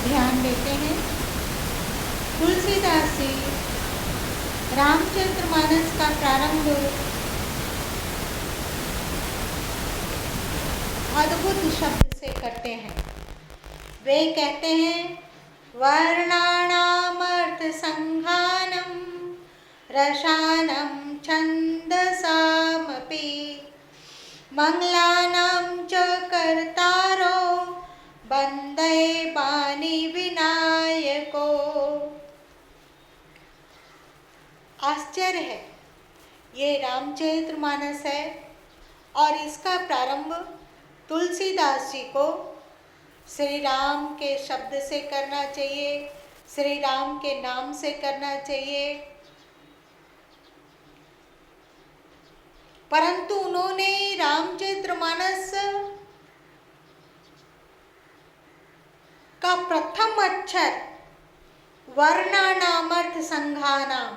ध्यान देते हैं। तुलसीदास जी रामचरितमानस का प्रारंभ अद्भुत शब्द से करते हैं। वे कहते हैं, वर्णानामर्थ संघानम रसानं छन्दसामपि मंगलानां च कर्तारो वन्दे वाणी विनायको। आश्चर्य है, ये रामचरितमानस है और इसका प्रारंभ तुलसीदास जी को श्री राम के शब्द से करना चाहिए, श्री राम के नाम से करना चाहिए, परंतु उन्होंने रामचरितमानस का प्रथम अक्षर वर्णानामर्थ संघानाम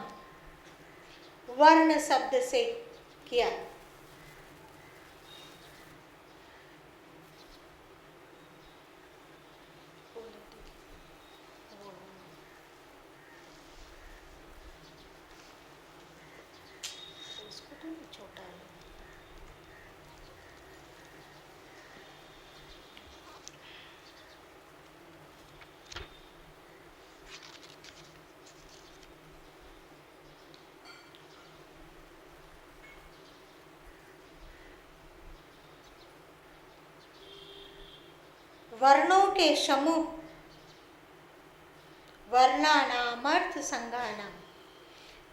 वर्ण शब्द से किया। वर्णों के समूह, वर्णानामर्थ संघानाम,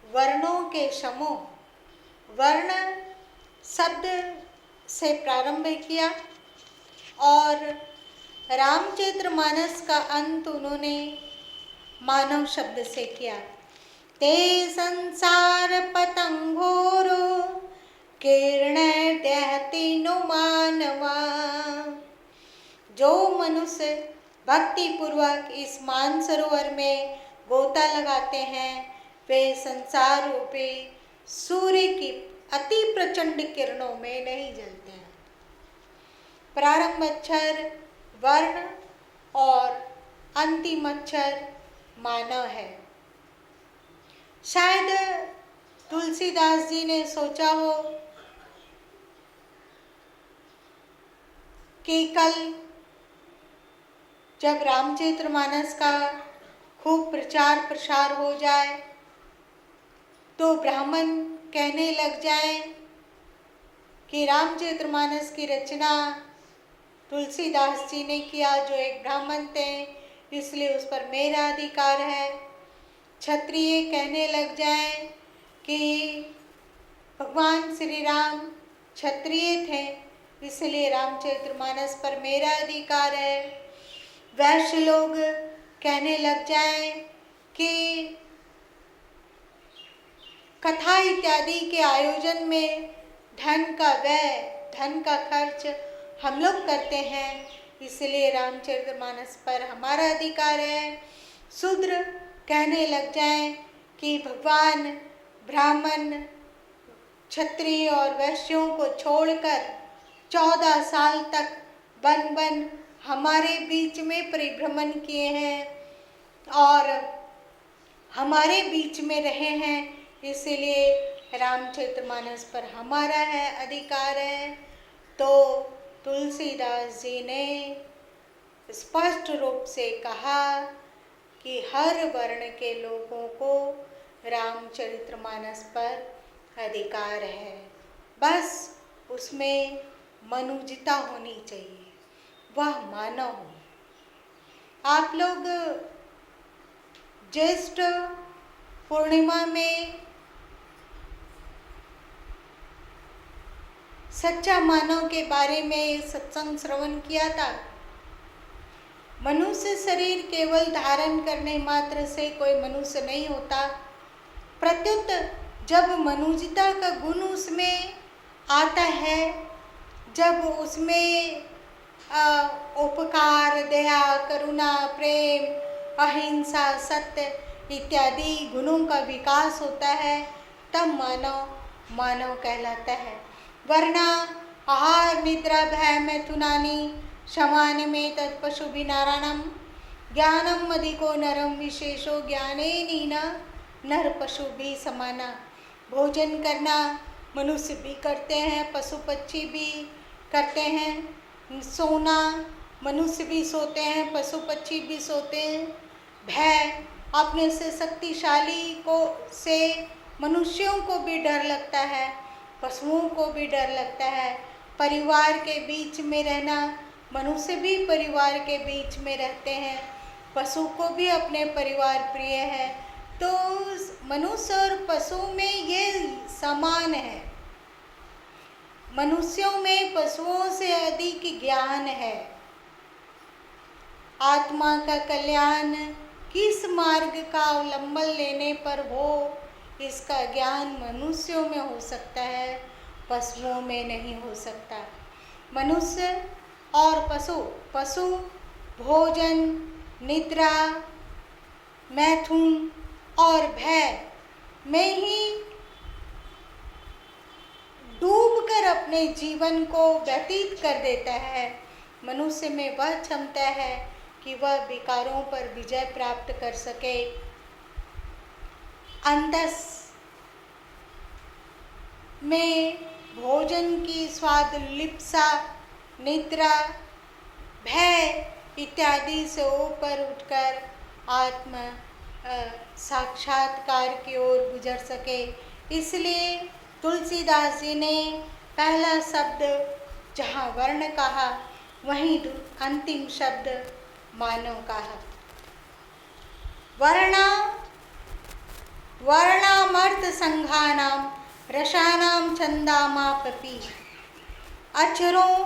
वर्णों के समूह, वर्ण शब्द से प्रारंभ किया और रामचरितमानस का अंत उन्होंने मानव शब्द से किया। ते संसार पतंगोरो किरण दहति नु मानवा। जो मनुष्य भक्ति पूर्वक इस मानसरोवर में गोता लगाते हैं, वे संसार रूपी सूर्य की अति प्रचंड किरणों में नहीं जलते हैं। प्रारंभ अक्षर वर्ण और अंतिम अक्षर मानव है। शायद तुलसीदास जी ने सोचा हो कि कल जब रामचरितमानस का खूब प्रचार प्रसार हो जाए तो ब्राह्मण कहने लग जाएं कि रामचरितमानस की रचना तुलसीदास जी ने किया, जो एक ब्राह्मण थे, इसलिए उस पर मेरा अधिकार है। क्षत्रिय कहने लग जाएं कि भगवान श्री राम क्षत्रिय थे, इसलिए रामचरितमानस पर मेरा अधिकार है। वैश्य लोग कहने लग जाएं कि कथा इत्यादि के आयोजन में धन का व्यय, धन का खर्च हम लोग करते हैं, इसलिए रामचरितमानस पर हमारा अधिकार है। शूद्र कहने लग जाएं कि भगवान ब्राह्मण, क्षत्रिय और वैश्यों को छोड़कर 14 साल तक वन वन हमारे बीच में परिभ्रमण किए हैं और हमारे बीच में रहे हैं, इसलिए रामचरितमानस पर हमारा है अधिकार है। तो तुलसीदास जी ने स्पष्ट रूप से कहा कि हर वर्ण के लोगों को रामचरितमानस पर अधिकार है, बस उसमें मनुजता होनी चाहिए, वह मानव हो। आप लोग ज्येष्ठ पूर्णिमा में सच्चा मानव के बारे में सत्संग श्रवण किया था। मनुष्य शरीर केवल धारण करने मात्र से कोई मनुष्य नहीं होता, प्रत्युत जब मनुजता का गुण उसमें आता है, जब उसमें उपकार, दया, करुणा, प्रेम, अहिंसा, सत्य इत्यादि गुणों का विकास होता है, तब मानव मानव कहलाता है। वरना आहार निद्रा भय मैथुनानि समान में तत्पशु विनारायणम ज्ञानम अधिको नरम विशेषो ज्ञाने नीना नर पशु भी समाना। भोजन करना मनुष्य भी करते हैं, पशु पक्षी भी करते हैं। सोना मनुष्य भी सोते हैं, पशु पक्षी भी सोते हैं। भय अपने से शक्तिशाली को से मनुष्यों को भी डर लगता है, पशुओं को भी डर लगता है। परिवार के बीच में रहना, मनुष्य भी परिवार के बीच में रहते हैं, पशु को भी अपने परिवार प्रिय है। तो मनुष्य और पशु में ये समान है। मनुष्यों में पशुओं से अधिक ज्ञान है। आत्मा का कल्याण किस मार्ग का अवलंबन लेने पर हो, इसका ज्ञान मनुष्यों में हो सकता है, पशुओं में नहीं हो सकता। मनुष्य और पशु भोजन, निद्रा, मैथुन और भय में ही डूबकर अपने जीवन को व्यतीत कर देता है। मनुष्य में वह क्षमता है कि वह विकारों पर विजय प्राप्त कर सके। अंतस में भोजन की स्वाद लिप्सा, निद्रा, भय इत्यादि से ऊपर उठकर आत्म साक्षात्कार की ओर गुजर सके। इसलिए तुलसीदास जी ने पहला शब्द जहाँ वर्ण कहा, वहीं अंतिम शब्द मानव कहा। वर्णामर्थ संघानाम रसानाम छंदामापि। अक्षरों,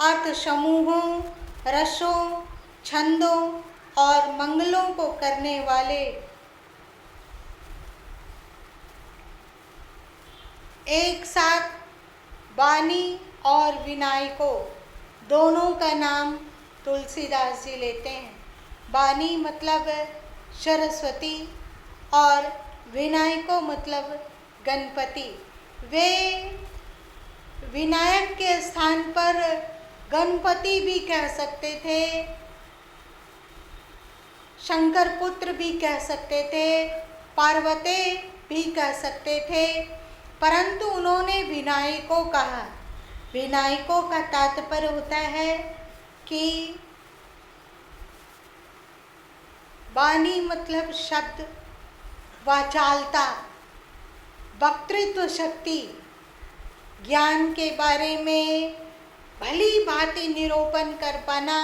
अर्थ समूहों, रसों, छंदों और मंगलों को करने वाले एक साथ वाणी और विनायको दोनों का नाम तुलसीदास जी लेते हैं। वाणी मतलब सरस्वती और विनायको मतलब गणपति। वे विनायक के स्थान पर गणपति भी कह सकते थे, शंकर पुत्र भी कह सकते थे, पार्वती भी कह सकते थे, परंतु उन्होंने विनायको कहा। विनायको का तात्पर्य होता है कि वाणी मतलब शब्द, वाचालता, वक्तृत्व शक्ति, ज्ञान के बारे में भली भांति निरूपण कर पाना,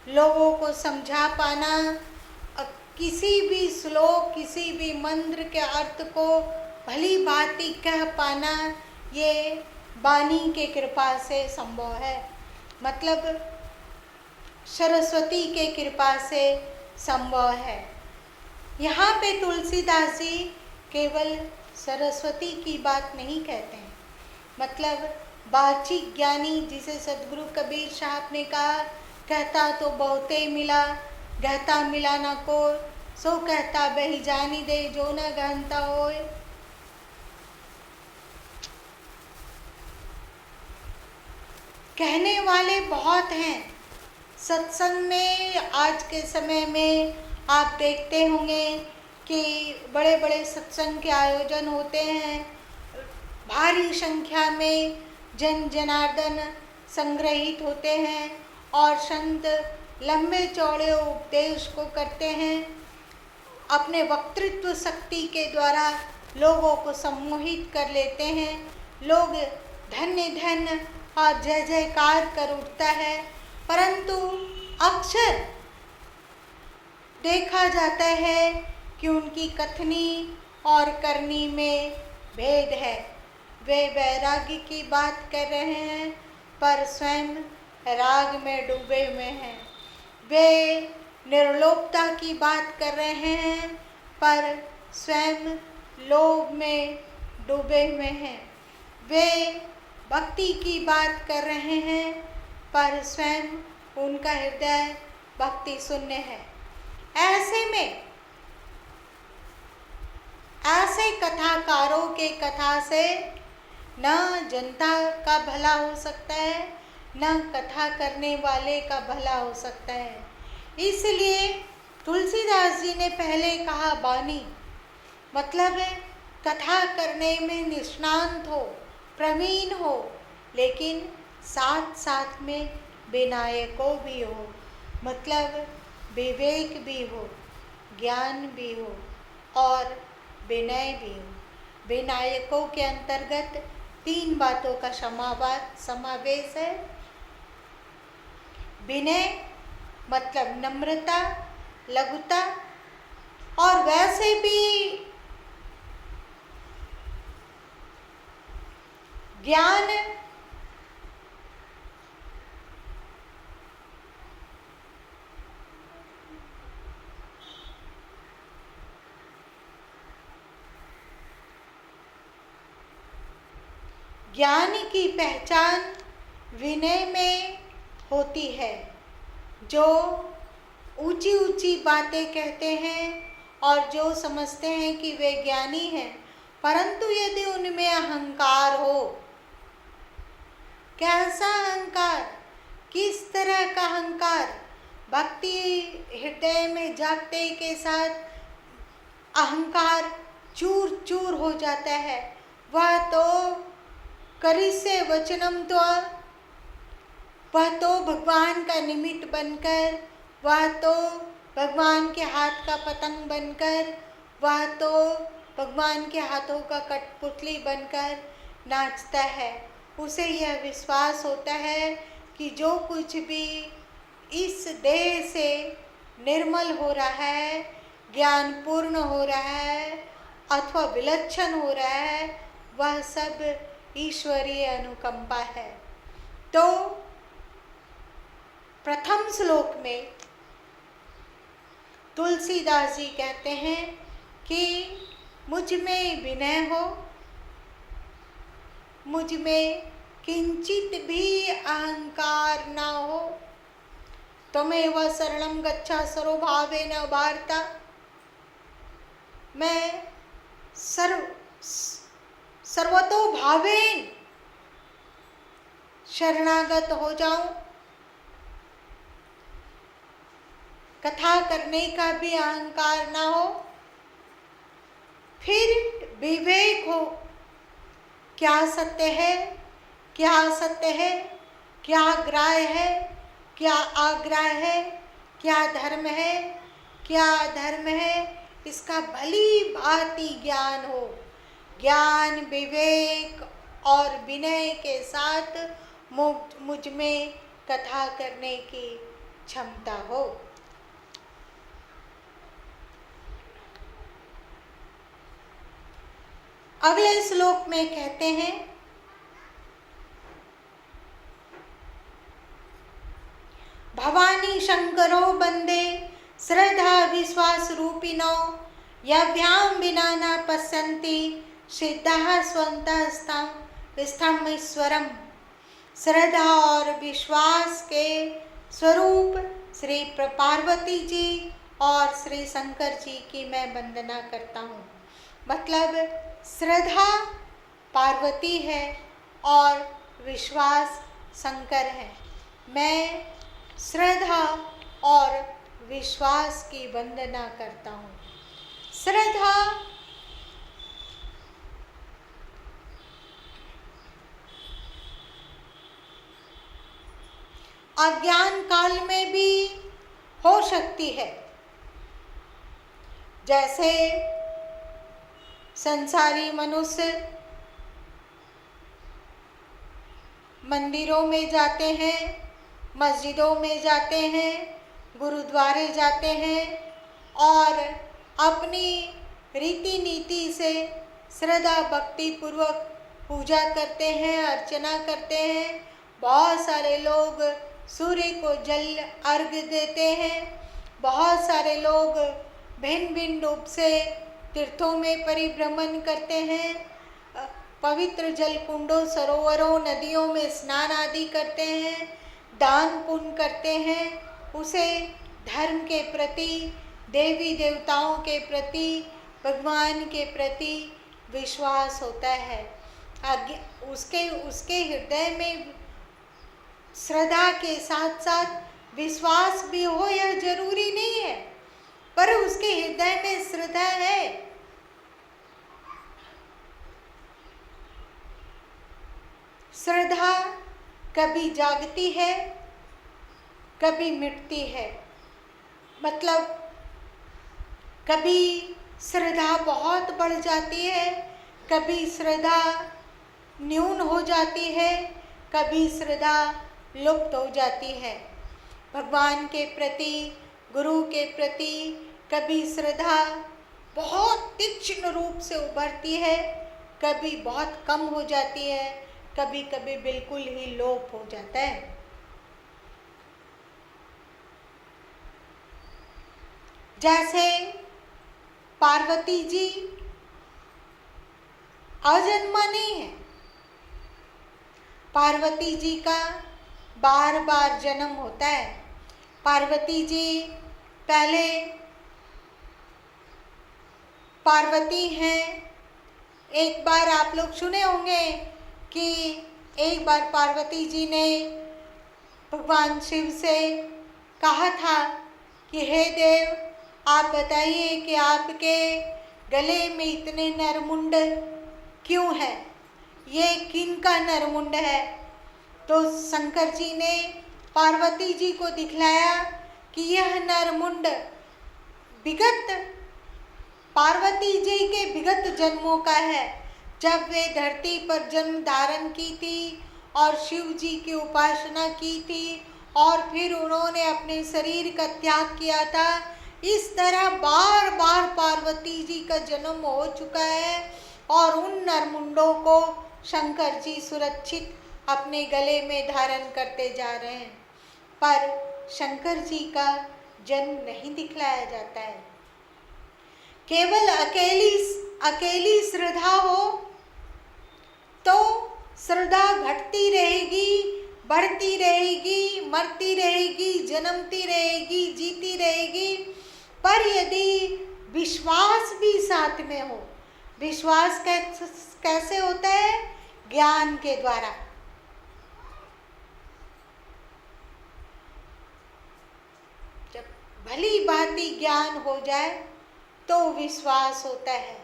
लोगों को समझा पाना, किसी भी श्लोक, किसी भी मंत्र के अर्थ को भली भांति कह पाना, ये वाणी के कृपा से संभव है। मतलब सरस्वती के कृपा से संभव है। यहाँ पे तुलसीदास जी केवल सरस्वती की बात नहीं कहते हैं, मतलब बाचिक ज्ञानी जिसे सदगुरु कबीर साहब ने कहा, कहता तो बहुते मिला, गहता मिला ना को, सो कहता बही जानी दे जो न गहनता होए। कहने वाले बहुत हैं सत्संग में। आज के समय में आप देखते होंगे कि बड़े बड़े सत्संग के आयोजन होते हैं, भारी संख्या में जन जनार्दन संग्रहित होते हैं और संत लंबे चौड़े उपदेश को करते हैं। अपने वक्तृत्व शक्ति के द्वारा लोगों को सम्मोहित कर लेते हैं। लोग धन्य धन्य और जय जयकार कर उठता है, परंतु अक्सर देखा जाता है कि उनकी कथनी और करनी में भेद है। वे वैराग्य की बात कर रहे हैं पर स्वयं राग में डूबे हुए हैं। वे निर्लोभता की बात कर रहे हैं पर स्वयं लोभ में डूबे हुए हैं। वे भक्ति की बात कर रहे हैं पर स्वयं उनका हृदय भक्ति शून्य है। ऐसे में ऐसे कथाकारों के कथा से न जनता का भला हो सकता है, न कथा करने वाले का भला हो सकता है। इसलिए तुलसीदास जी ने पहले कहा बानी, मतलब कथा करने में निष्णांत हो, प्रवीण हो, लेकिन साथ साथ में विनायको भी हो, मतलब विवेक भी हो, ज्ञान भी हो और विनय भी हो। विनायकों के अंतर्गत 3 बातों का समावेश है। विनय मतलब नम्रता, लघुता, और वैसे भी ज्ञान ज्ञान की पहचान विनय में होती है। जो ऊंची ऊंची बातें कहते हैं और जो समझते हैं कि वे ज्ञानी हैं, परंतु यदि उनमें अहंकार हो, कैसा अहंकार, किस तरह का अहंकार, भक्ति हृदय में जागते के साथ अहंकार चूर चूर हो जाता है, वह तो करिष्ये वचनम तो, वह तो भगवान का निमित्त बनकर, वह तो भगवान के हाथ का पतंग बनकर, वह तो भगवान के हाथों का कठपुतली बनकर नाचता है। उसे यह विश्वास होता है कि जो कुछ भी इस देह से निर्मल हो रहा है, ज्ञान पूर्ण हो रहा है अथवा विलक्षण हो रहा है, वह सब ईश्वरीय अनुकंपा है। तो प्रथम श्लोक में तुलसीदास जी कहते हैं कि मुझ में विनय हो, मुझ में किंचित भी अहंकार ना हो। त्वमेव शरणं गच्छ सर्वभावेन भारता, मैं सर्वतो भावेन शरणागत हो जाऊं। कथा करने का भी अहंकार ना हो, फिर विवेक हो, क्या सत्य है, क्या असत्य है, क्या ग्राह्य है, क्या अग्राह्य है, क्या धर्म है, क्या अधर्म है, इसका भली भांति ज्ञान हो। ज्ञान, विवेक और विनय के साथ मुझ में कथा करने की क्षमता हो। अगले श्लोक में कहते हैं, भवानी शंकरो वंदे श्रद्धा विश्वास रूपिणो, यभ्याम विना न पश्यन्ति सिद्धाः स्वन्तः स्थम् ईश्वरम्। श्रद्धा और विश्वास के स्वरूप श्री पार्वती जी और श्री शंकर जी की मैं वंदना करता हूँ। मतलब श्रद्धा पार्वती है और विश्वास शंकर है। मैं श्रद्धा और विश्वास की वंदना करता हूँ। श्रद्धा अज्ञान काल में भी हो सकती है। जैसे संसारी मनुष्य मंदिरों में जाते हैं, मस्जिदों में जाते हैं, गुरुद्वारे जाते हैं और अपनी रीति नीति से श्रद्धा भक्ति पूर्वक पूजा करते हैं, अर्चना करते हैं। बहुत सारे लोग सूर्य को जल अर्घ्य देते हैं। बहुत सारे लोग भिन्न भिन्न रूप से तीर्थों में परिभ्रमण करते हैं, पवित्र जल कुंडों, सरोवरों, नदियों में स्नान आदि करते हैं, दान पुण्य करते हैं। उसे धर्म के प्रति, देवी देवताओं के प्रति, भगवान के प्रति विश्वास होता है। उसके हृदय में श्रद्धा के साथ साथ विश्वास भी हो, यह जरूरी नहीं है। पर उसके हृदय में श्रद्धा है। श्रद्धा कभी जागती है, कभी मिटती है। मतलब कभी श्रद्धा बहुत बढ़ जाती है, कभी श्रद्धा न्यून हो जाती है, कभी श्रद्धा लुप्त हो जाती है। भगवान के प्रति, गुरु के प्रति कभी श्रद्धा बहुत तीक्ष्ण रूप से उभरती है, कभी बहुत कम हो जाती है, कभी कभी बिल्कुल ही लोप हो जाता है। जैसे पार्वती जी अजन्मा नहीं है, पार्वती जी का बार बार जन्म होता है। पार्वती जी पहले पार्वती हैं। एक बार आप लोग सुने होंगे कि एक बार पार्वती जी ने भगवान शिव से कहा था कि हे देव, आप बताइए कि आपके गले में इतने नरमुंड क्यों है, ये किनका नरमुंड है। तो शंकर जी ने पार्वती जी को दिखलाया कि यह नरमुंड विगत पार्वती जी के विगत जन्मों का है, जब वे धरती पर जन्म धारण की थी और शिव जी की उपासना की थी और फिर उन्होंने अपने शरीर का त्याग किया था। इस तरह बार बार पार्वती जी का जन्म हो चुका है और उन नरमुंडों को शंकर जी सुरक्षित अपने गले में धारण करते जा रहे हैं, पर शंकर जी का जन्म नहीं दिखलाया जाता है। केवल अकेली श्रद्धा हो तो श्रद्धा घटती रहेगी, बढ़ती रहेगी, मरती रहेगी, जन्मती रहेगी, जीती रहेगी। पर यदि विश्वास भी साथ में हो, विश्वास कैसे होता है? ज्ञान के द्वारा। जब भली भांति ज्ञान हो जाए तो विश्वास होता है,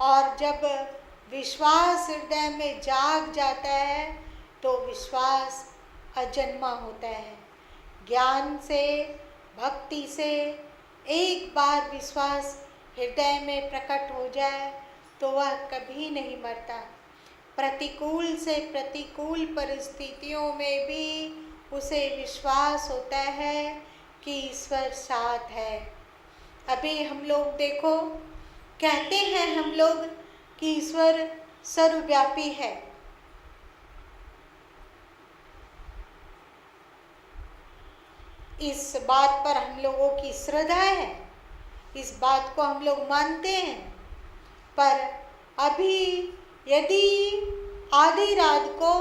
और जब विश्वास हृदय में जाग जाता है तो विश्वास अजन्मा होता है। ज्ञान से, भक्ति से एक बार विश्वास हृदय में प्रकट हो जाए तो वह कभी नहीं मरता। प्रतिकूल से प्रतिकूल परिस्थितियों में भी उसे विश्वास होता है कि ईश्वर साथ है। अभी हम लोग देखो, कहते हैं हम लोग कि ईश्वर सर्वव्यापी है, इस बात पर हम लोगों की श्रद्धा है, इस बात को हम लोग मानते हैं। पर अभी यदि आधी रात को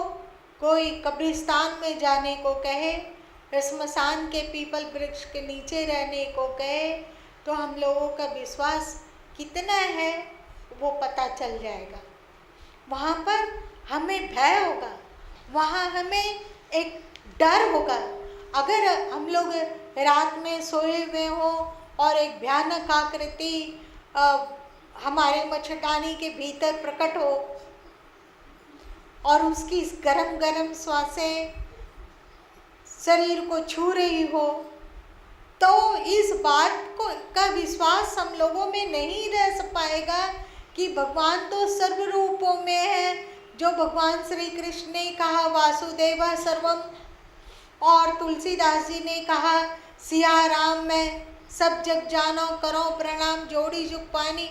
कोई कब्रिस्तान में जाने को कहे, श्मशान के पीपल वृक्ष के नीचे रहने को कहे, तो हम लोगों का विश्वास कितना है वो पता चल जाएगा। वहाँ पर हमें भय होगा, वहाँ हमें एक डर होगा। अगर हम लोग रात में सोए हुए हों और एक भयानक आकृति हमारे मच्छरदानी के भीतर प्रकट हो और उसकी गरम गरम श्वासें शरीर को छू रही हो, तो इस बात को का विश्वास हम लोगों में नहीं रह पाएगा कि भगवान तो सर्व रूपों में है। जो भगवान श्री कृष्ण ने कहा वासुदेव सर्वम, और तुलसीदास जी ने कहा सिया राम में सब जग जानो करो प्रणाम जोड़ी जुग पानी,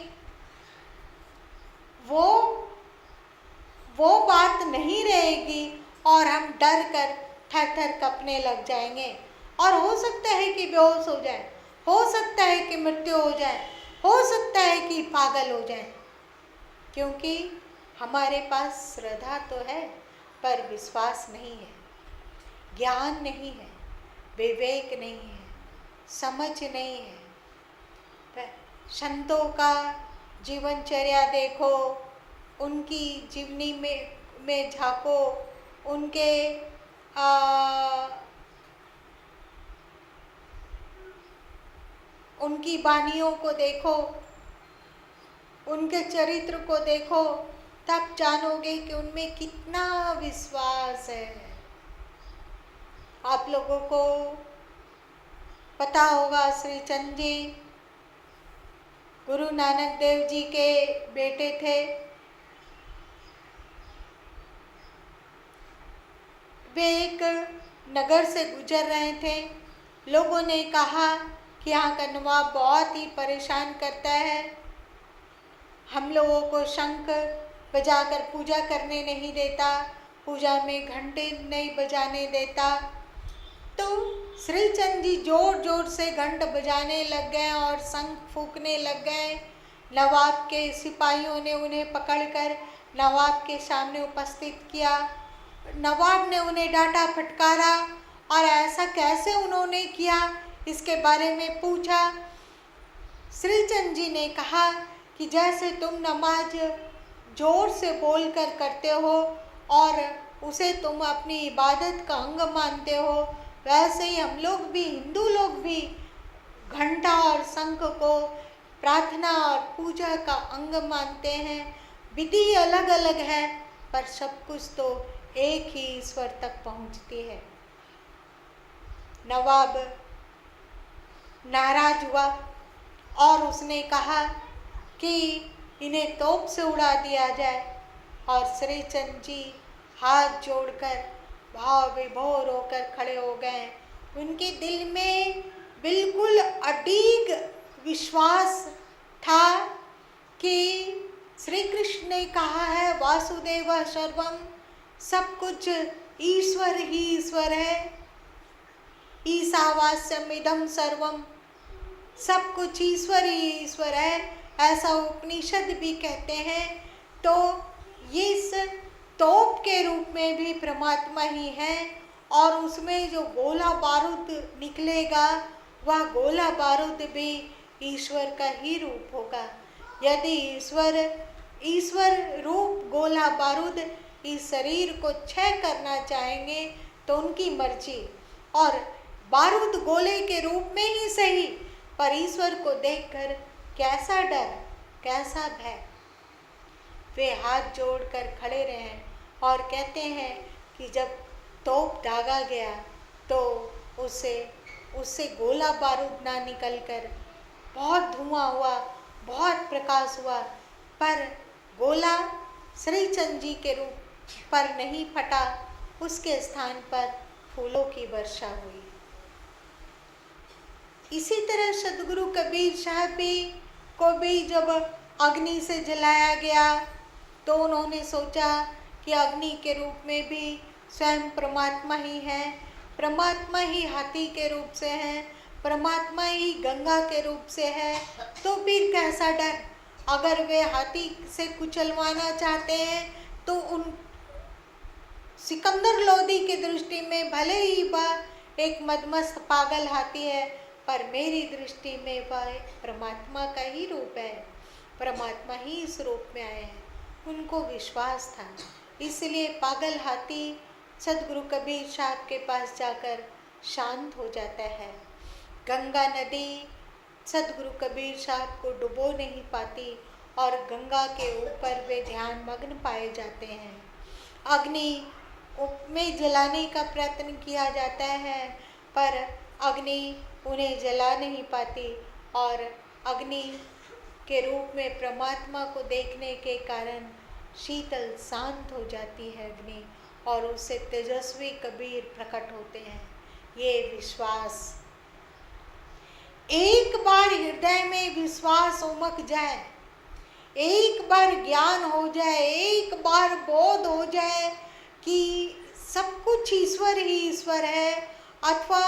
वो बात नहीं रहेगी और हम डर कर थर थर कँपने लग जाएंगे। और हो सकता है कि बेहोश हो जाए, हो सकता है कि मृत्यु हो जाए, हो सकता है कि पागल हो जाए, क्योंकि हमारे पास श्रद्धा तो है पर विश्वास नहीं है, ज्ञान नहीं है, विवेक नहीं है, समझ नहीं है। संतों का जीवनचर्या देखो, उनकी जीवनी में झांको, उनके उनकी वाणियों को देखो, उनके चरित्र को देखो, तब जानोगे कि उनमें कितना विश्वास है। आप लोगों को पता होगा श्री चंद जी गुरु नानक देव जी के बेटे थे। वे एक नगर से गुजर रहे थे। लोगों ने कहा कि यहाँ का नवाब बहुत ही परेशान करता है, हम लोगों को शंख बजाकर पूजा करने नहीं देता, पूजा में घंटे नहीं बजाने देता। तो श्री चंद जी जोर जोर से घंट बजाने लग गए और शंख फूंकने लग गए। नवाब के सिपाहियों ने उन्हें पकड़कर नवाब के सामने उपस्थित किया। नवाब ने उन्हें डांटा फटकारा और ऐसा कैसे उन्होंने किया इसके बारे में पूछा। श्री चंद जी ने कहा कि जैसे तुम नमाज जोर से बोलकर करते हो और उसे तुम अपनी इबादत का अंग मानते हो, वैसे ही हम लोग भी, हिंदू लोग भी घंटा और शंख को प्रार्थना और पूजा का अंग मानते हैं। विधि अलग अलग है पर सब कुछ तो एक ही ईश्वर तक पहुंचती है। नवाब नाराज हुआ और उसने कहा कि इन्हें तोप से उड़ा दिया जाए। और श्री चंद जी हाथ जोड़कर भाव विभोर होकर खड़े हो गए। उनके दिल में बिल्कुल अडिग विश्वास था कि श्री कृष्ण ने कहा है वासुदेव सर्वम, सब कुछ ईश्वर ही ईश्वर है। ईशावास्यम इदम सर्वम, सब कुछ ईश्वर ही ईश्वर है, ऐसा उपनिषद भी कहते हैं। तो ये इस तोप के रूप में भी परमात्मा ही है और उसमें जो गोला बारूद निकलेगा वह गोला बारूद भी ईश्वर का ही रूप होगा। यदि ईश्वर रूप गोला बारूद इस शरीर को क्षय करना चाहेंगे तो उनकी मर्जी, और बारूद गोले के रूप में ही सही, पर ईश्वर को देखकर कैसा डर, कैसा भय। वे हाथ जोड़कर खड़े रहे और कहते हैं कि जब तोप दागा गया तो उससे गोला बारूद ना निकलकर बहुत धुआं हुआ, बहुत प्रकाश हुआ, पर गोला श्री चंद जी के रूप पर नहीं फटा, उसके स्थान पर फूलों की वर्षा हुई। इसी तरह सदगुरु कबीर साहब को भी जब अग्नि से जलाया गया तो उन्होंने सोचा कि अग्नि के रूप में भी स्वयं परमात्मा ही है, परमात्मा ही हाथी के रूप से है, परमात्मा ही गंगा के रूप से है, तो फिर कैसा डर। अगर वे हाथी से कुचलवाना चाहते हैं तो उन सिकंदर लोदी की दृष्टि में भले ही वह एक मदमस्त पागल हाथी है, पर मेरी दृष्टि में वह परमात्मा का ही रूप है, परमात्मा ही इस रूप में आए हैं। उनको विश्वास था, इसलिए पागल हाथी सदगुरु कबीर साहब के पास जाकर शांत हो जाता है। गंगा नदी सदगुरु कबीर साहब को डुबो नहीं पाती और गंगा के ऊपर वे ध्यान मग्न पाए जाते हैं। अग्नि में जलाने का प्रयत्न किया जाता है पर अग्नि उन्हें जला नहीं पाती और अग्नि के रूप में परमात्मा को देखने के कारण शीतल शांत हो जाती है अग्नि और उससे तेजस्वी कबीर प्रकट होते हैं। ये विश्वास, एक बार हृदय में विश्वास उमक जाए, एक बार ज्ञान हो जाए, एक बार बोध हो जाए कि सब कुछ ईश्वर ही ईश्वर है अथवा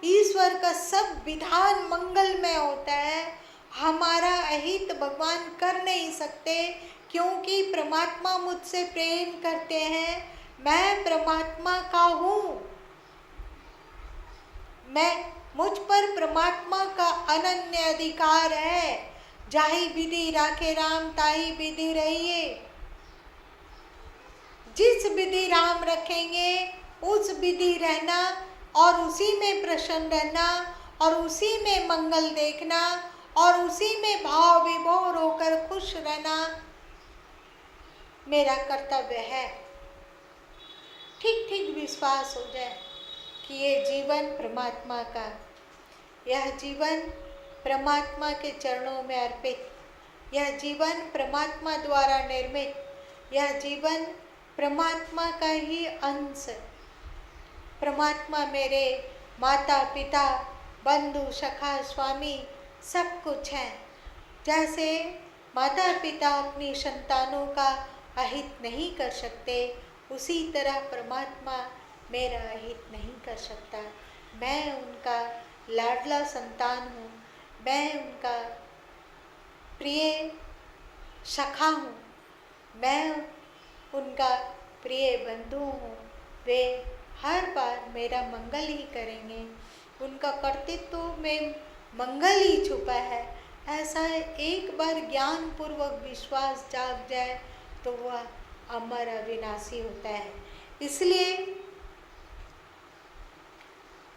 ईश्वर का सब विधान मंगलमय होता है, हमारा अहित भगवान कर नहीं सकते क्योंकि परमात्मा मुझसे प्रेम करते हैं, मैं परमात्मा का हूँ, मुझ पर परमात्मा का अनन्य अधिकार है। जाहि विधि राखे राम ताहि विधि रहिए। जिस विधि राम रखेंगे उस विधि रहना और उसी में प्रसन्न रहना और उसी में मंगल देखना और उसी में भाव विभोर होकर खुश रहना मेरा कर्तव्य है। ठीक ठीक विश्वास हो जाए कि ये जीवन परमात्मा का, यह जीवन परमात्मा के चरणों में अर्पित, यह जीवन परमात्मा द्वारा निर्मित, यह जीवन परमात्मा का ही अंश। परमात्मा मेरे माता पिता बंधु सखा स्वामी सब कुछ है। जैसे माता पिता अपनी संतानों का अहित नहीं कर सकते, उसी तरह परमात्मा मेरा अहित नहीं कर सकता। मैं उनका लाडला संतान हूँ, मैं उनका प्रिय सखा हूँ, मैं उनका प्रिय बंधु हूँ। वे हर बार मेरा मंगल ही करेंगे, उनका कर्तृत्व में मंगल ही छुपा है। ऐसा एक बार ज्ञान पूर्वक विश्वास जाग जाए तो वह अमर अविनाशी होता है। इसलिए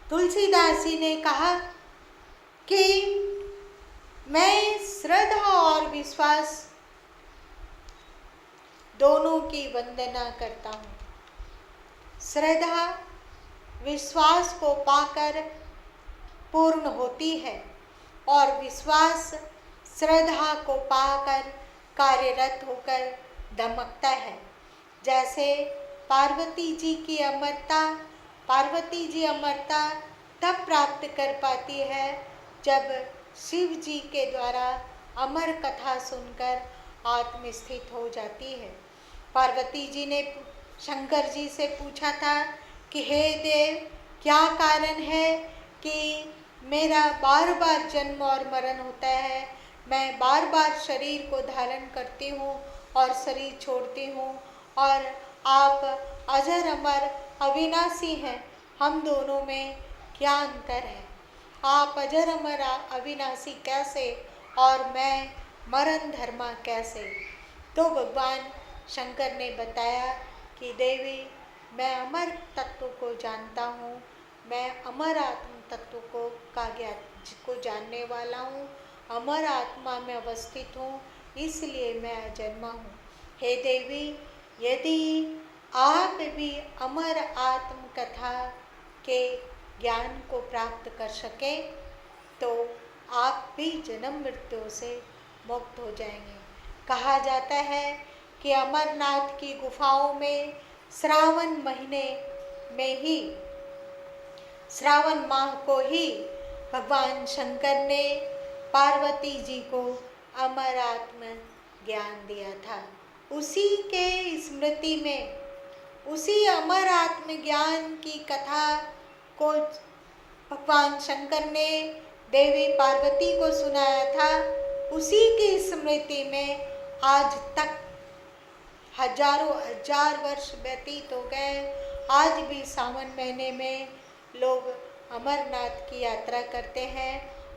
तुलसीदास जी ने कहा कि मैं श्रद्धा और विश्वास दोनों की वंदना करता हूँ। श्रद्धा विश्वास को पाकर पूर्ण होती है और विश्वास श्रद्धा को पाकर कार्यरत होकर दमकता है। जैसे पार्वती जी की अमरता, पार्वती जी अमरता तब प्राप्त कर पाती है जब शिव जी के द्वारा अमर कथा सुनकर आत्मस्थित हो जाती है। पार्वती जी ने शंकर जी से पूछा था कि हे देव, क्या कारण है कि मेरा बार बार जन्म और मरण होता है, मैं बार बार शरीर को धारण करती हूँ और शरीर छोड़ती हूँ, और आप अजर अमर अविनाशी हैं, हम दोनों में क्या अंतर है? आप अजर अमर अविनाशी कैसे और मैं मरण धर्मा कैसे? तो भगवान शंकर ने बताया कि देवी, मैं अमर तत्व को जानता हूँ, मैं अमर आत्म तत्व को जानने वाला हूँ, अमर आत्मा में अवस्थित हूँ, इसलिए मैं अजन्मा हूँ। हे देवी, यदि आप भी अमर आत्म कथा के ज्ञान को प्राप्त कर सके तो आप भी जन्म मृत्यु से मुक्त हो जाएंगे। कहा जाता है कि अमरनाथ की गुफाओं में श्रावण महीने में ही, श्रावण माह को ही भगवान शंकर ने पार्वती जी को अमर आत्म ज्ञान दिया था। उसी के स्मृति में, उसी अमर आत्म ज्ञान की कथा को भगवान शंकर ने देवी पार्वती को सुनाया था। उसी की स्मृति में आज तक हजारों हजार वर्ष व्यतीत हो गए। आज भी सावन महीने में लोग अमरनाथ की यात्रा करते हैं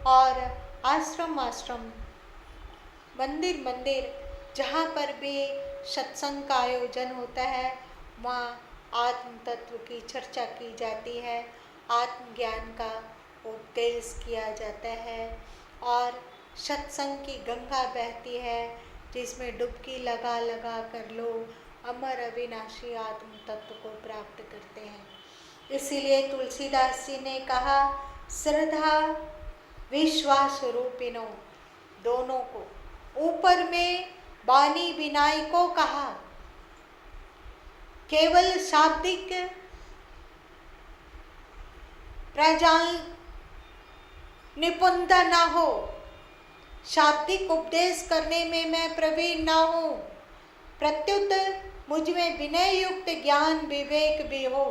और आश्रम आश्रम, मंदिर मंदिर, जहाँ पर भी सत्संग का आयोजन होता है वहाँ आत्म तत्व की चर्चा की जाती है, आत्मज्ञान का उपदेश किया जाता है और सत्संग की गंगा बहती है जिसमें डुबकी लगा लगा कर लोग अमर अविनाशी आत्म तत्व को प्राप्त करते हैं। इसीलिए तुलसीदास जी ने कहा, श्रद्धा विश्वास रूपिणो, दोनों को, ऊपर में बानी बिनाई को कहा, केवल शाब्दिक प्रजाल निपुणता ना हो, शाब्दिक उपदेश करने में मैं प्रवीण ना हूँ, प्रत्युत मुझ में विनय युक्त ज्ञान विवेक भी हो।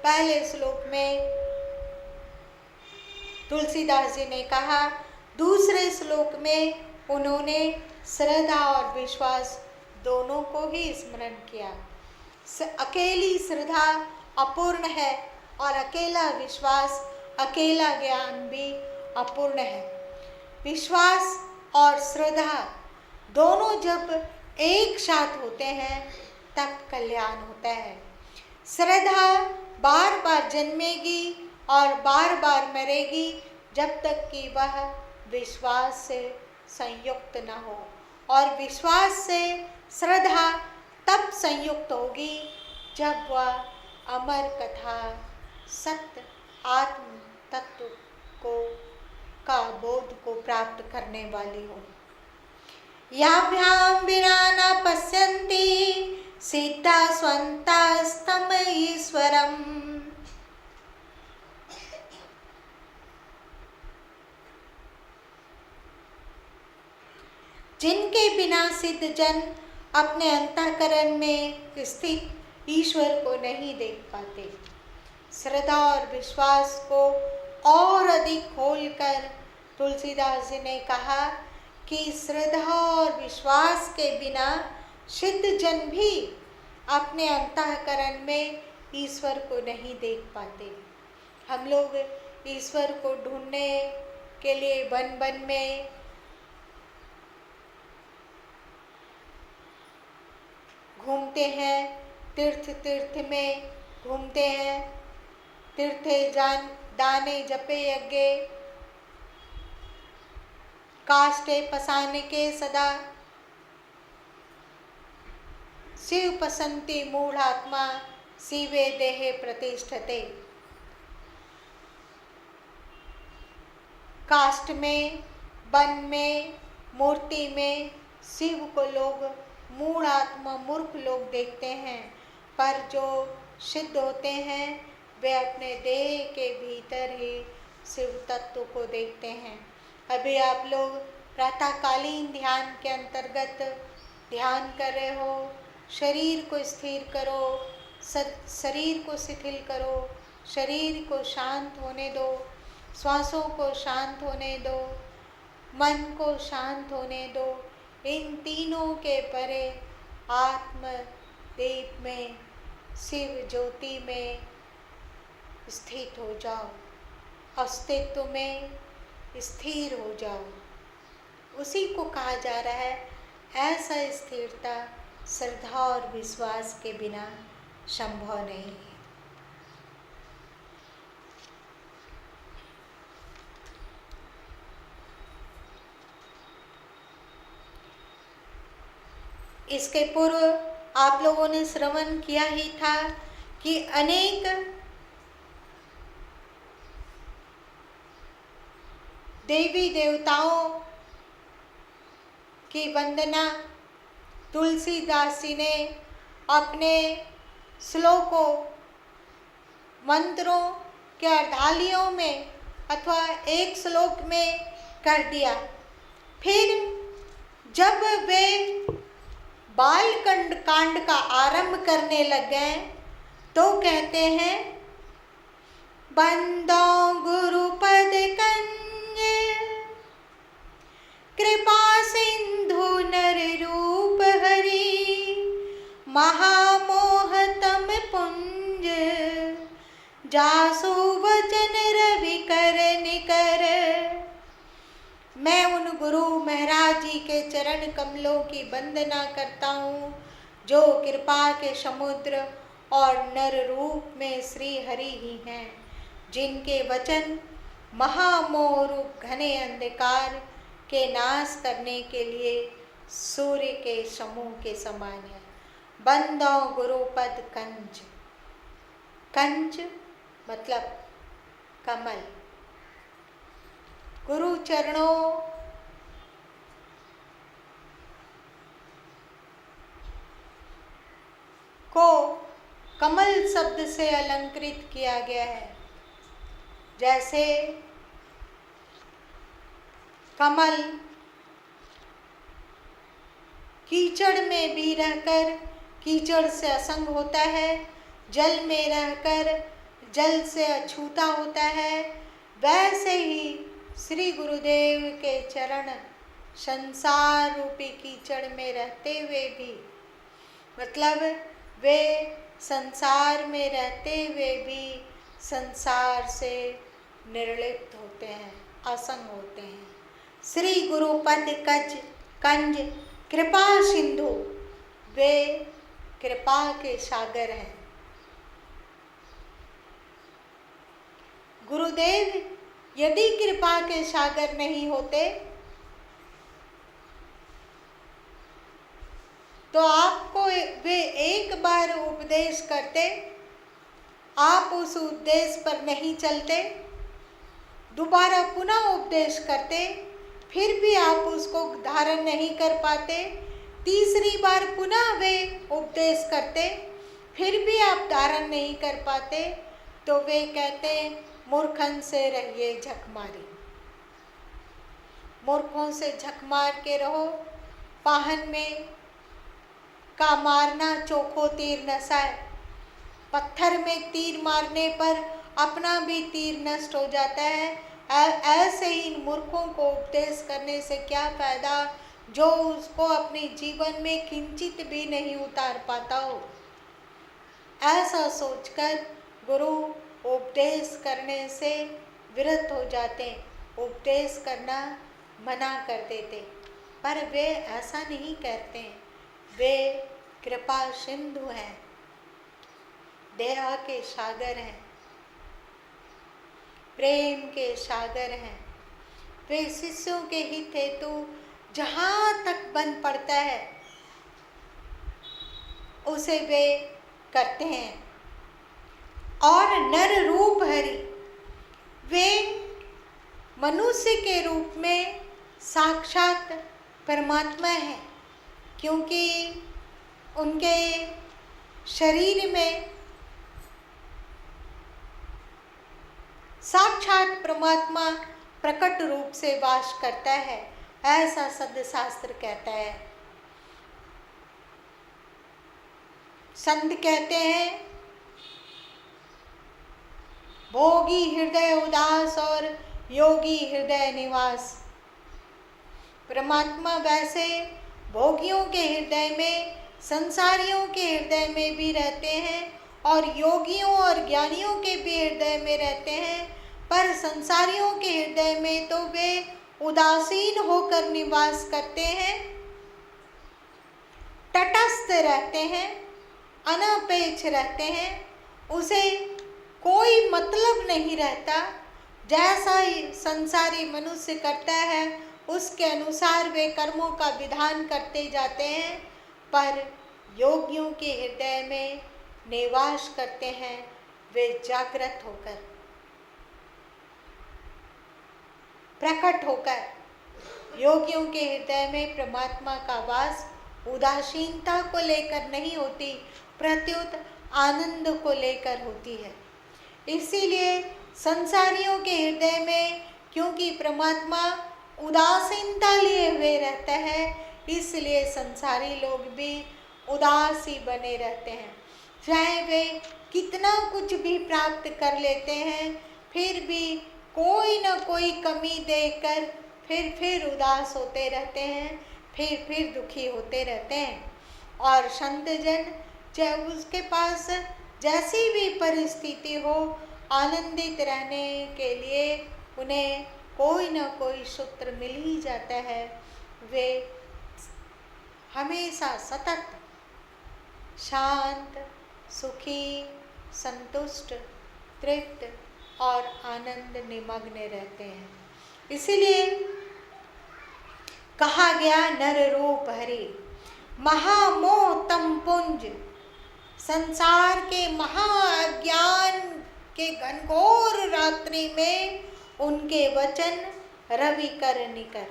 पहले श्लोक में तुलसीदास जी ने कहा, दूसरे श्लोक में उन्होंने श्रद्धा और विश्वास दोनों को ही स्मरण किया। अकेली श्रद्धा अपूर्ण है और अकेला विश्वास, अकेला ज्ञान भी अपूर्ण है। विश्वास और श्रद्धा दोनों जब एक साथ होते हैं तब कल्याण होता है। श्रद्धा बार बार जन्मेगी और बार बार मरेगी जब तक कि वह विश्वास से संयुक्त न हो। और विश्वास से श्रद्धा तब संयुक्त होगी जब वह अमर कथा सत्य आत्म तत्व को का बोध को प्राप्त करने वाली हो। याभ्याम विना न पश्यन्ति सिद्धा स्वन्तस्तम ईश्वरम। जिनके बिना सिद्ध जन अपने अंतःकरण में स्थित ईश्वर को नहीं देख पाते। श्रद्धा और विश्वास को और अधिक खोलकर तुलसीदास जी ने कहा कि श्रद्धा और विश्वास के बिना सिद्ध जन भी अपने अंतःकरण में ईश्वर को नहीं देख पाते। हम लोग ईश्वर को ढूंढने के लिए वन वन में घूमते हैं, तीर्थ तीर्थ में घूमते हैं, तीर्थे जान दाने जपे यज्ञ काष्ठे पसाने के सदा शिव पसंती मूढ़ आत्मा शिवे देहे प्रतिष्ठते। काष्ठ में, वन में, मूर्ति में शिव को लोग मूढ़ आत्मा मूर्ख लोग देखते हैं, पर जो सिद्ध होते हैं वे अपने देह के भीतर ही शिव तत्व को देखते हैं। अभी आप लोग प्रातःकालीन ध्यान के अंतर्गत ध्यान कर रहे हो। शरीर को स्थिर करो, शरीर को शिथिल करो, शरीर को शांत होने दो, श्वासों को शांत होने दो, मन को शांत होने दो। इन तीनों के परे आत्म दीप में, शिव ज्योति में स्थित हो जाओ, अस्तित्व में स्थिर हो जाओ। उसी को कहा जा रहा है ऐसा स्थिरता श्रद्धा और विश्वास के बिना संभव नहीं है। इसके पूर्व आप लोगों ने श्रवण किया ही था कि अनेक देवी देवताओं की वंदना तुलसीदास जी ने अपने श्लोकों मंत्रों के अर्धालियों में अथवा एक श्लोक में कर दिया। फिर जब वे बाल कांड का आरंभ करने लग गए तो कहते हैं बंदो गुरुपद कंज कृपा सिंधु नर रूप हरि महामोहतम पुंज जासु वचन रवि कर निकर। मैं उन गुरु महाराज जी के चरण कमलों की वंदना करता हूँ जो कृपा के समुद्र और नर रूप में श्री हरि ही हैं, जिनके वचन महामोह रूप घने अंधकार के नाश करने के लिए सूर्य के समूह के समान है। बंदो गुरुपद कंज, कंज मतलब कमल। गुरु चरणों को कमल शब्द से अलंकृत किया गया है। जैसे कमल कीचड़ में भी रहकर कीचड़ से असंग होता है, जल में रहकर जल से अछूता होता है, वैसे ही श्री गुरुदेव के चरण संसार रूपी कीचड़ में रहते हुए भी, मतलब वे संसार में रहते हुए भी संसार से निर्लिप्त होते हैं, असंग होते हैं। श्री गुरुपद कंज कृपा सिंधु, वे कृपा के सागर हैं। गुरुदेव यदि कृपा के सागर नहीं होते तो आपको वे एक बार उपदेश करते, आप उस उपदेश पर नहीं चलते, दोबारा पुनः उपदेश करते, फिर भी आप उसको धारण नहीं कर पाते, तीसरी बार पुनः वे उपदेश करते, फिर भी आप धारण नहीं कर पाते, तो वे कहते मूर्खन से रहिए झकमारी। मूर्खों से झक मार के रहो, पाहन में का मारना चोखो तीर नसाए। पत्थर में तीर मारने पर अपना भी तीर नष्ट हो जाता है। ऐसे ही इन मूर्खों को उपदेश करने से क्या फायदा, जो उसको अपने जीवन में किंचित भी नहीं उतार पाता हो। ऐसा सोचकर गुरु उपदेश करने से विरत हो जाते, उपदेश करना मना कर देते। पर वे ऐसा नहीं करते, वे कृपा सिंधु हैं, दया के सागर हैं, प्रेम के सागर हैं। वे शिष्यों के हित हेतु जहाँ तक बन पड़ता है उसे वे करते हैं। और नर रूप हरि, वे मनुष्य के रूप में साक्षात परमात्मा है, क्योंकि उनके शरीर में साक्षात परमात्मा प्रकट रूप से वास करता है, ऐसा सद शास्त्र कहता है। संत कहते हैं भोगी हृदय उदास और योगी हृदय निवास। परमात्मा वैसे भोगियों के हृदय में, संसारियों के हृदय में भी रहते हैं और योगियों और ज्ञानियों के भी हृदय में रहते हैं, पर संसारियों के हृदय में तो वे उदासीन होकर निवास करते हैं, तटस्थ रहते हैं, अनपेक्ष रहते हैं, उसे कोई मतलब नहीं रहता। जैसा ही संसारी मनुष्य करता है उसके अनुसार वे कर्मों का विधान करते जाते हैं, पर योगियों के हृदय में निवास करते हैं वे जागृत होकर, प्रकट होकर। योगियों के हृदय में परमात्मा का वास उदासीनता को लेकर नहीं होती, प्रत्युत आनंद को लेकर होती है। इसीलिए संसारियों के हृदय में, क्योंकि परमात्मा उदासीनता लिए हुए रहता है, इसलिए संसारी लोग भी उदासी बने रहते हैं। चाहे वे कितना कुछ भी प्राप्त कर लेते हैं, फिर भी कोई न कोई कमी देकर फिर उदास होते रहते हैं, फिर दुखी होते रहते हैं। और संत जन चाहे उसके पास जैसी भी परिस्थिति हो, आनंदित रहने के लिए उन्हें कोई न कोई सूत्र मिल ही जाता है। वे हमेशा सतत शांत, सुखी, संतुष्ट, तृप्त और आनंद निमग्न रहते हैं। इसीलिए कहा गया नर रूप हरि, महामोह तम पुंज। संसार के महाअज्ञान के घनघोर रात्रि में उनके वचन रवि कर निकर,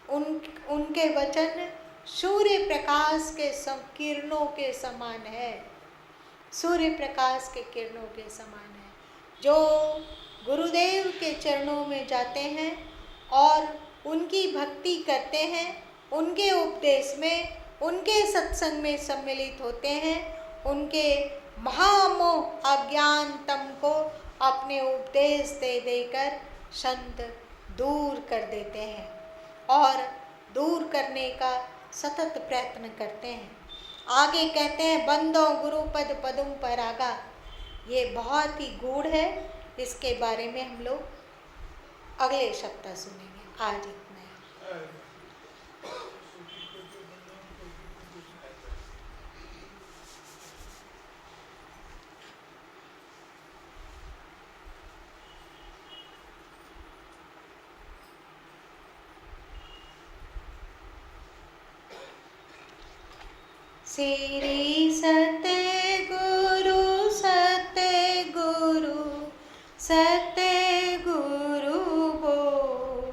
उनके वचन सूर्य प्रकाश के किरणों के समान है, सूर्य प्रकाश के किरणों के समान है। जो गुरुदेव के चरणों में जाते हैं और उनकी भक्ति करते हैं, उनके उपदेश में, उनके सत्संग में सम्मिलित होते हैं, उनके महामोह अज्ञान तम को अपने उपदेश दे देकर संत दूर कर देते हैं और दूर करने का सतत प्रयत्न करते हैं। आगे कहते हैं बंदो गुरुपद पदुम परागा। ये बहुत ही गूढ़ है, इसके बारे में हम लोग अगले सप्ताह सुनेंगे। आज इतना है। श्री सतगुरु सतगुरु सतगुरु बोल,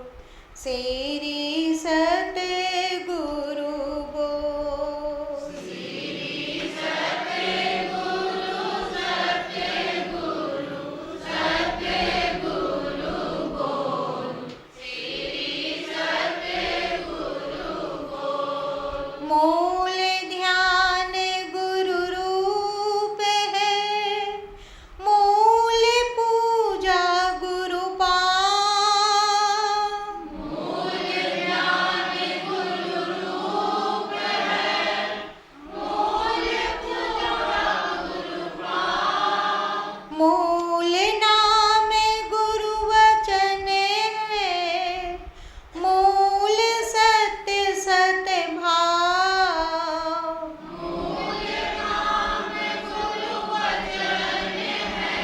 श्री सतगुरु बोल, श्री सतगुरु सतगुरु सतगुरु बोल, श्री सतगुरु बोल। मूल ध्यान गुरु रूप है, मूल पूजा गुरु पाद। मूल ध्यान गुरु रूप है, मूल पूजा गुरु पाद। मूल नाम गुरु वचन है, मूल सत्य सत भाव। मूल नाम गुरु वचन है,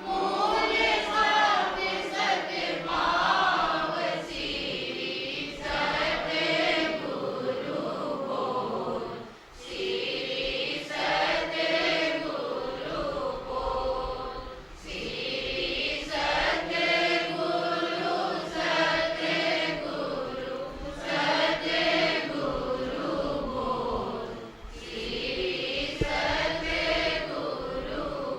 मूल सत्य सत भाव। श्री सतगुरु बोल, श्री सतगुरु बोल, श्री सतगुरु सतगुरु सतगुरु बोल, श्री सतगुरु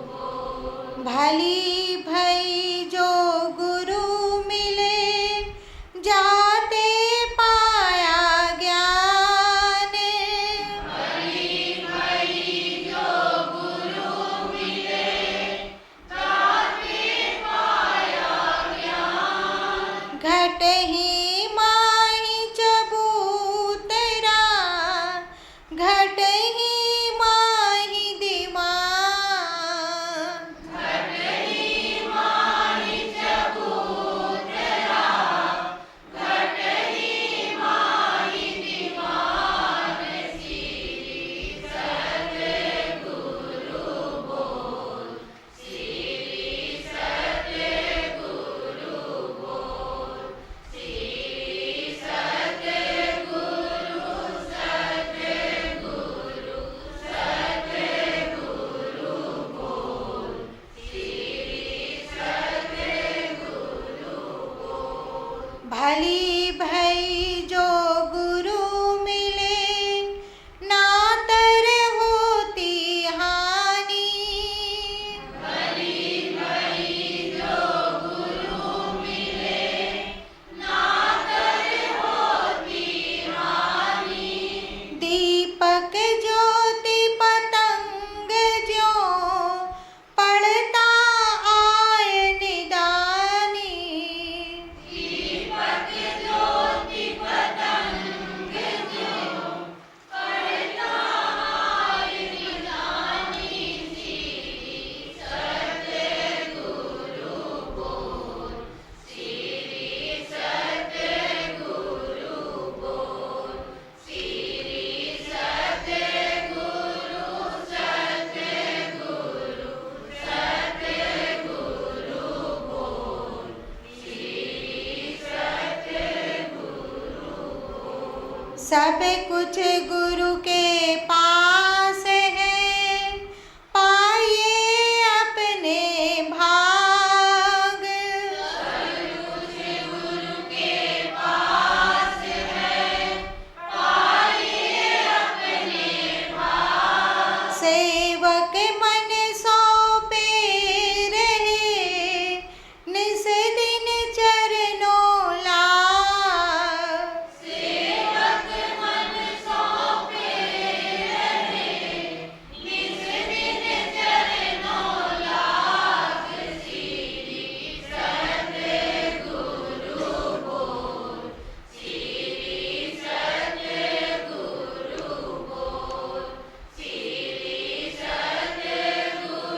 बोल। भली भई जो गुरु मिले, जाते पाया ज्ञान। भली भई जो गुरु मिले, जाते पाया ज्ञान। घट ही माही चबूतरा, घट ही माही दीवान। घट ही माही चबूतरा, घट ही माही दीवान। श्री सतगुरु बोल, श्री सतगुरु बोल, श्री सतगुरु सतगुरु सतगुरु बोल, श्री सतगुरु बोल। भली भई जो गुरु मिले, नातर होती हानि। भली भई जो गुरु मिले, नातर होती हानि। दीपक ज्योति पतंग ज्यों, पड़ता आय निदानी। दीपक ज्योति पतंग ज्यों, पड़ता आय निदानी। श्री सतगुरु बोल, श्री सतगुरु बोल, श्री सतगुरु सतगुरु सतगुरु बोल, श्री सतगुरु बोल। सब कुछ गुरु के पास है, पाइए अपने भाग। सब कुछ गुरु के पास है, पाइए अपने भाग। सेवक मन सौंपे रहे, निस दिन चरणों लाग। सेवक मन सौंपे रहे, निस दिन चरणों लाग। श्री सतगुरु बोल, श्री सतगुरु बोल, श्री सतगुरु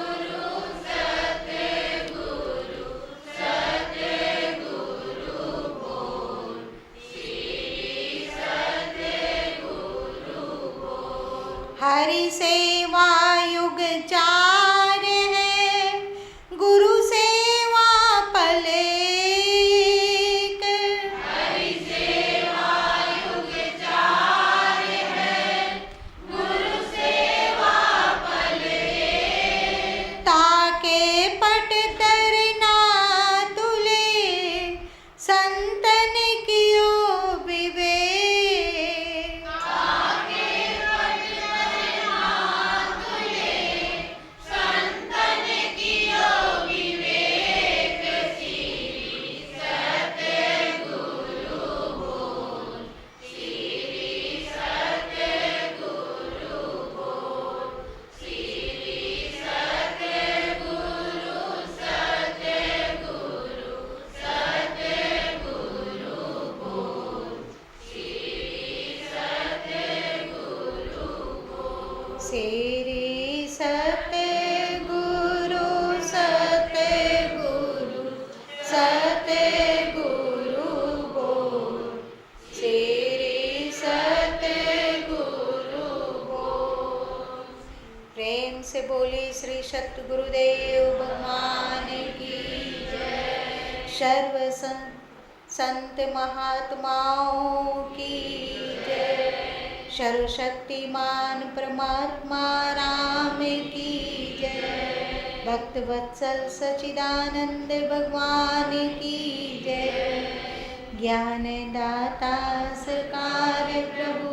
सतगुरु सतगुरु बोल, श्री सतगुरु बोल। हरि सेवा युग 4 है, गुरु सेवा पल एक। हरि सेवा युग 4 है, गुरु बोले श्री सतगुरुदेव भगवान की जय। सर्व संत महात्माओं की जय। सर्वशक्तिमान परमात्मा राम की जय। भक्त वत्सल सचिदानंद भगवान की जय। ज्ञान दाता सरकार प्रभु